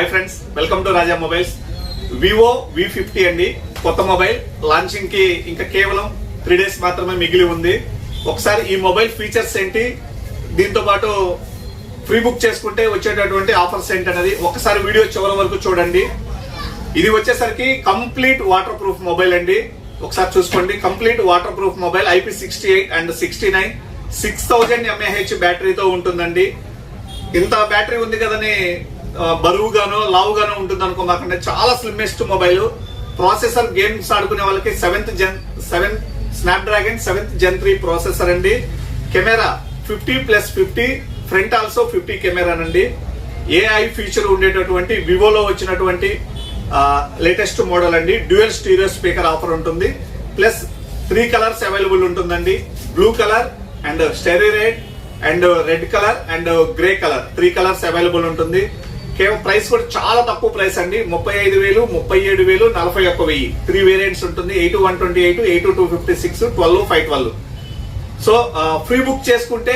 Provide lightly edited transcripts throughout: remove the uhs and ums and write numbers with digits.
Hi friends, welcome to Raja mobiles. Vivo V50 అండి, కొత్త mobile launching కి ఇంకా కేవలం 3 days మాత్రమే మిగిలి ఉంది. ఒకసారి ఈ మొబైల్ ఫీచర్స్ ఏంటి, దీంతో పాటు ఫ్రీ బుక్ చేసుకుంటే వచ్చేటటువంటి ఆఫర్స్ ఏంటి అనేది ఒకసారి వీడియో చివరి వరకు చూడండి. ఇది వచ్చేసరికి కంప్లీట్ వాటర్ ప్రూఫ్ మొబైల్ అండి. ఒకసారి చూసుకోండి, complete water proof mobile IP68 and 69 6000 mAh బ్యాటరీతో ఉంటుందండి. ఇంత బ్యాటరీ ఉంది కదని బరువుగానో లావుగానో ఉంటుంది అనుకోమాకండి, చాలా స్లిమ్మెస్ట్ మొబైల్. ప్రాసెసర్ గేమ్స్ ఆడుకునే వాళ్ళకి 7th Snapdragon 7th Gen 3 processor అండి. కెమెరా 50+50, ఫ్రంట్ ఆల్సో 50 కెమెరానండి. AI ఫీచర్ ఉండేటటువంటి వివోలో వచ్చినటువంటి లేటెస్ట్ మోడల్ అండి. డ్యూయల్ స్టీరియో స్పీకర్ ఆఫర్ ఉంటుంది. ప్లస్ 3 కలర్స్ అవైలబుల్ ఉంటుందండి. Blue colour and starry red and red colour and grey colour, 3 colours available ఉంటుంది. కేవలం ప్రైస్ కూడా చాలా తక్కువ ప్రైస్ అండి. 35,000, 37,000, 41,000 3 వేరియంట్స్ ఉంటుంది. 82128, 82256, 12,512. సో ఫ్రీ బుక్ చేసుకుంటే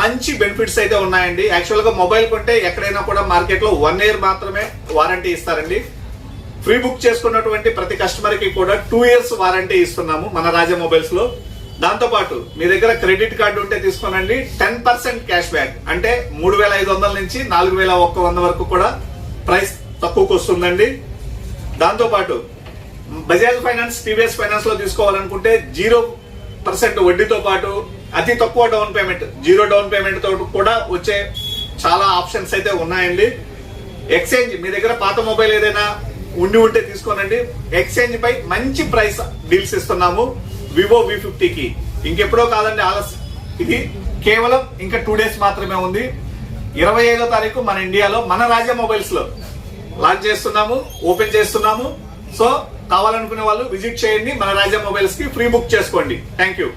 మంచి బెనిఫిట్స్ అయితే ఉన్నాయండి. యాక్చువల్ గా మొబైల్ కొంటే ఎక్కడైనా కూడా మార్కెట్ లో 1 year మాత్రమే వారంటీ ఇస్తారండి. ఫ్రీ బుక్ చేసుకున్నటువంటి ప్రతి కస్టమర్ కి కూడా 2 years వారంటీ ఇస్తున్నాము మన రాజా మొబైల్స్ లో. దాంతో పాటు మీ దగ్గర క్రెడిట్ కార్డు ఉంటే తీసుకోనండి, 10% క్యాష్ బ్యాక్, అంటే 3,500 నుంచి 4,100 వరకు కూడా ప్రైస్ తక్కువకు వస్తుందండి. దాంతో పాటు బజాజ్ ఫైనాన్స్, TVS ఫైనాన్స్ లో తీసుకోవాలనుకుంటే 0% వడ్డీతో పాటు అతి తక్కువ డౌన్ పేమెంట్, 0 డౌన్ పేమెంట్ తో కూడా వచ్చే చాలా ఆప్షన్స్ అయితే ఉన్నాయండి. ఎక్స్చేంజ్, మీ దగ్గర పాత మొబైల్ ఏదైనా ఉంటే తీసుకోనండి, ఎక్స్చేంజ్ పై మంచి ప్రైస్ డీల్స్ ఇస్తున్నాము వివో V50 కి. ఇంకెప్పుడో కాదండి ఆలస్యం, ఇది కేవలం ఇంకా 2 days మాత్రమే ఉంది. 25వ తారీఖు మన ఇండియాలో మన రాజా మొబైల్స్ లో లాంచ్ చేస్తున్నాము, ఓపెన్ చేస్తున్నాము. సో కావాలనుకునే వాళ్ళు విజిట్ చేయండి మన రాజా మొబైల్స్ కి, ఫ్రీ బుక్ చేసుకోండి. Thank you.